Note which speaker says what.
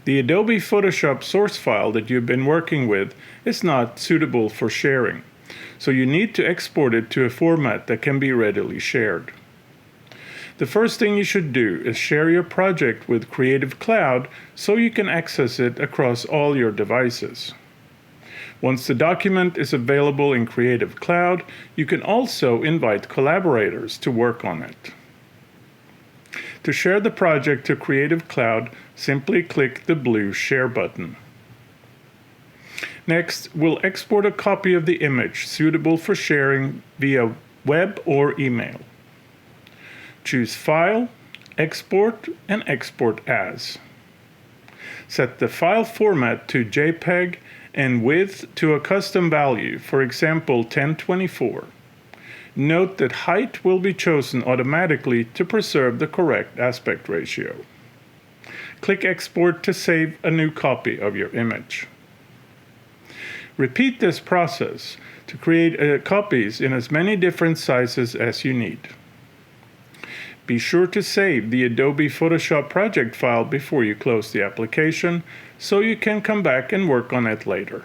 Speaker 1: The Adobe Photoshop source file that you've been working with is not suitable for sharing, so you need to export it to a format that can be readily shared. The first thing you should do is share your project with Creative Cloud so you can access it across all your devices. Once the document is available in Creative Cloud, you can also invite collaborators to work on it. To share the project to Creative Cloud, simply click the blue Share button. Next, we'll export a copy of the image suitable for sharing via web or email. Choose File, Export, and Export As. Set the file format to JPEG and width to a custom value, for example 1024. Note that height will be chosen automatically to preserve the correct aspect ratio. Click Export to save a new copy of your image. Repeat this process to create copies in as many different sizes as you need. Be sure to save the Adobe Photoshop project file before you close the application so you can come back and work on it later.